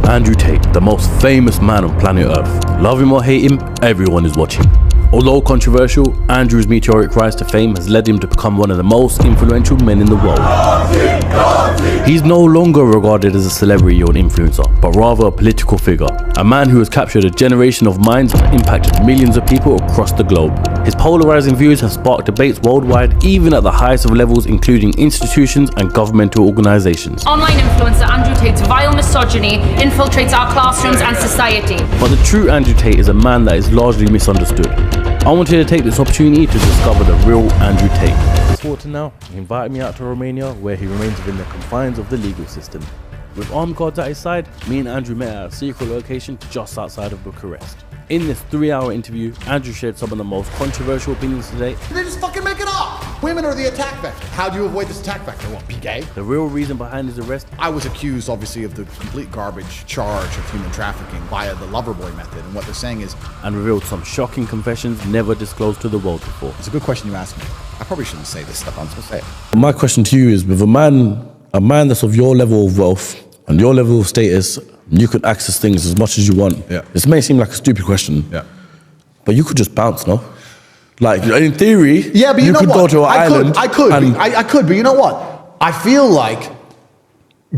Andrew Tate, the most famous man on planet Earth. Love him or hate him, everyone is watching. Although controversial, Andrew's meteoric rise to fame has led him to become one of the most influential men in the world. He's no longer regarded as a celebrity or an influencer, but rather a political figure. A man who has captured a generation of minds and impacted millions of people across the globe. His polarizing views have sparked debates worldwide, even at the highest of levels, including institutions and governmental organizations. Online influencer Andrew Tate's vile misogyny infiltrates our classrooms and society. But the true Andrew Tate is a man that is largely misunderstood. I wanted to take this opportunity to discover the real Andrew Tate. This quarter now, he invited me out to Romania, where he remains within the confines of the legal system. With armed guards at his side, me and Andrew met at a secret location just outside of Bucharest. In this 3-hour interview, Andrew shared some of the most controversial opinions today. They just fucking make it up. Women are the attack vector. How do you avoid this attack vector? What, be gay? The real reason behind his arrest. I was accused, obviously, of the complete garbage charge of human trafficking via the Loverboy method. And what they're saying is... And revealed some shocking confessions never disclosed to the world before. It's a good question you asked me. I probably shouldn't say this stuff. I'm supposed to say it. My question to you is, with a man that's of your level of wealth and your level of status, you could access things as much as you want. Yeah. This may seem like a stupid question. Yeah. But you could just bounce, no? Like, in theory, yeah, but you know could what? go to an island. I could, but you know what? I feel like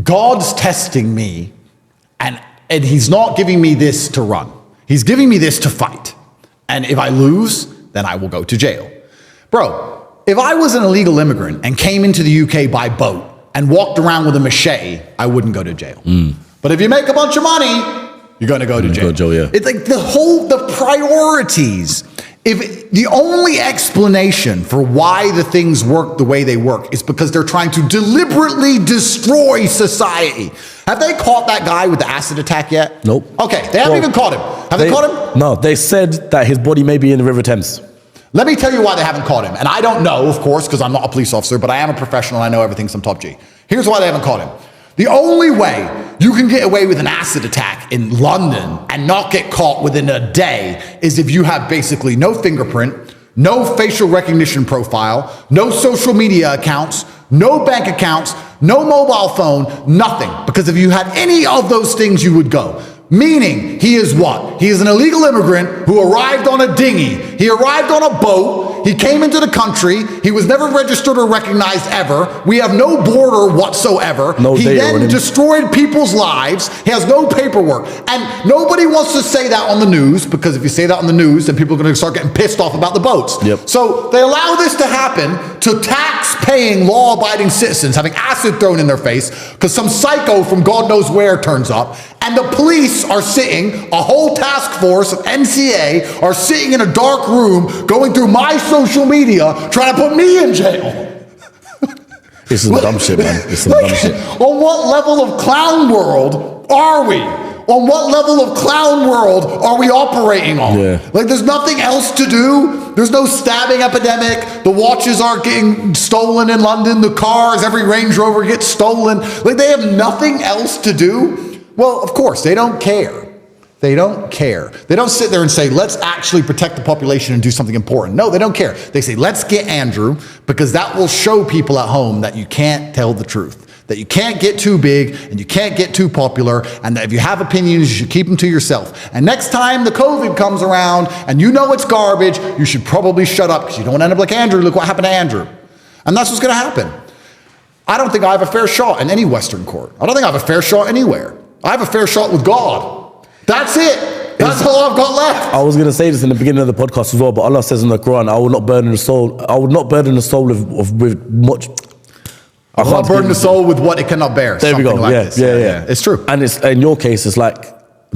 God's testing me, and he's not giving me this to run. He's giving me this to fight. And if I lose, then I will go to jail. Bro, if I was an illegal immigrant and came into the UK by boat and walked around with a machete, I wouldn't go to jail. But if you make a bunch of money, you're going to go to jail. Go to jail, yeah. It's like the priorities. If the only explanation for why the things work the way they work is because they're trying to deliberately destroy society. Have they caught that guy with the acid attack yet? Nope. Okay, they haven't even caught him. Have they caught him? No, they said that his body may be in the River Thames. Let me tell you why they haven't caught him. And I don't know, of course, because I'm not a police officer, but I am a professional and I know everything some top G. Here's why they haven't caught him. The only way you can get away with an acid attack in London and not get caught within a day is if you have basically no fingerprint, no facial recognition profile, no social media accounts, no bank accounts, no mobile phone, nothing. Because if you had any of those things, you would go. Meaning, he is what? He is an illegal immigrant who arrived on a dinghy. He arrived on a boat. He came into the country. He was never registered or recognized ever. We have no border whatsoever. He then destroyed people's lives. He has no paperwork. And nobody wants to say that on the news, because if you say that on the news, then people are going to start getting pissed off about the boats. Yep. So they allow this to happen to tax-paying, law-abiding citizens having acid thrown in their face because some psycho from God knows where turns up. And the police are sitting, a whole task force of NCA are sitting in a dark room going through my social media trying to put me in jail. This is some dumb shit, man. This is some dumb shit. On what level of clown world are we? On what level of clown world are we operating on? Yeah. Like, there's nothing else to do. There's no stabbing epidemic. The watches are getting stolen in London. The cars, every Range Rover gets stolen. Like, they have nothing else to do. Well, of course, they don't care. They don't care. They don't sit there and say, let's actually protect the population and do something important. No, they don't care. They say, let's get Andrew, because that will show people at home that you can't tell the truth, that you can't get too big and you can't get too popular, and that if you have opinions, you should keep them to yourself. And next time the COVID comes around and you know it's garbage, you should probably shut up because you don't want to end up like Andrew. Look what happened to Andrew. And that's what's going to happen. I don't think I have a fair shot in any Western court. I don't think I have a fair shot anywhere. I have a fair shot with God. That's it. That's all I've got left. I was going to say this in the beginning of the podcast as well, but Allah says in the Quran, I will not burden the soul. I will not burden the soul with much. I will not burden the soul with what it cannot bear. There we go. Like yeah. It's true. And it's in your case, it's like,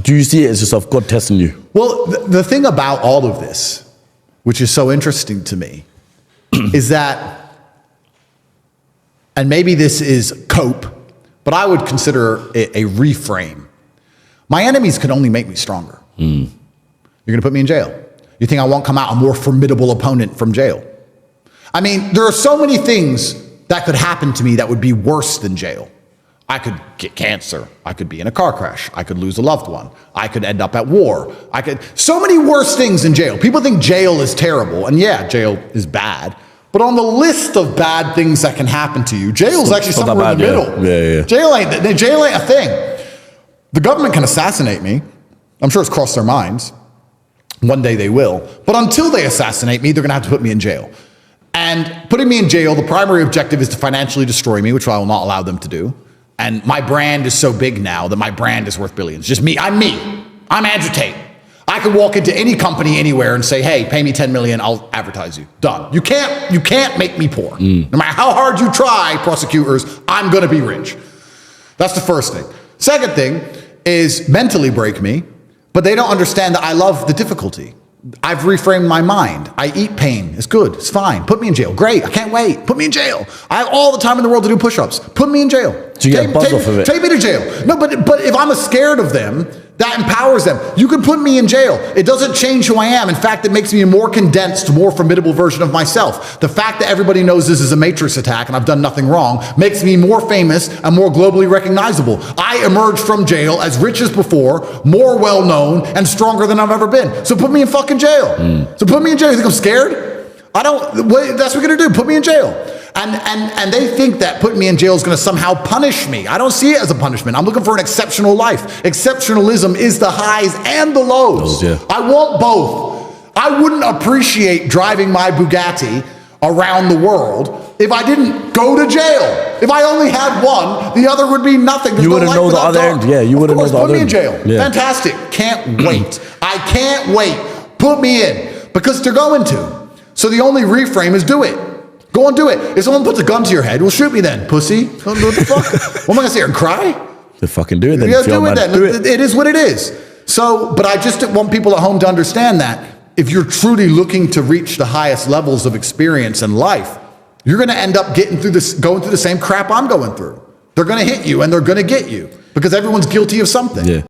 do you see it as yourself, God testing you? Well, the thing about all of this, which is so interesting to me, is that, and maybe this is cope, but I would consider it a reframe. My enemies could only make me stronger. You're going to put me in jail. You think I won't come out a more formidable opponent from jail? I mean, there are so many things that could happen to me that would be worse than jail. I could get cancer. I could be in a car crash. I could lose a loved one. I could end up at war. So many worse things in jail. People think jail is terrible. And yeah, jail is bad. But on the list of bad things that can happen to you, jail is actually somewhere in the middle. Yeah. Jail ain't a thing. The government can assassinate me. I'm sure it's crossed their minds. One day they will. But until they assassinate me, they're going to have to put me in jail. And putting me in jail, the primary objective is to financially destroy me, which I will not allow them to do. And my brand is so big now that my brand is worth billions. Just me. I'm me. I'm Andrew Tate. I could walk into any company anywhere and say, hey, pay me 10 million, I'll advertise you. Done. You can't make me poor. No matter how hard you try, prosecutors, I'm going to be rich. That's the first thing. Second thing is mentally break me, but they don't understand that I love the difficulty. I've reframed my mind. I eat pain. It's good. It's fine. Put me in jail. Great. I can't wait. Put me in jail. I have all the time in the world to do push-ups. Put me in jail. So you get a buzz off of it. Take me to jail. No, but if I'm scared of them, that empowers them. You can put me in jail. It doesn't change who I am. In fact, it makes me a more condensed, more formidable version of myself. The fact that everybody knows this is a Matrix attack and I've done nothing wrong makes me more famous and more globally recognizable. I emerged from jail as rich as before, more well-known, and stronger than I've ever been. So put me in fucking jail. So put me in jail. You think I'm scared? I don't. That's what we're going to do. Put me in jail. And they think that putting me in jail is going to somehow punish me. I don't see it as a punishment. I'm looking for an exceptional life. Exceptionalism is the highs and the lows. I want both. I wouldn't appreciate driving my Bugatti around the world if I didn't go to jail. If I only had one, the other would be nothing. There's you wouldn't know the other end. Yeah, you wouldn't know the other end. Put me in jail. Yeah. Fantastic. Can't wait. I can't wait. Put me in. Because they're going to. So the only reframe is do it. Go and do it. If someone puts a gun to your head, well, shoot me then, pussy. What the fuck? What am I going to sit here and cry? To fucking do it then. Yeah, do it then. It is what it is. So, but I just want people at home to understand that if you're truly looking to reach the highest levels of experience in life, you're going to end up going through the same crap I'm going through. They're going to hit you and they're going to get you because everyone's guilty of something. Yeah.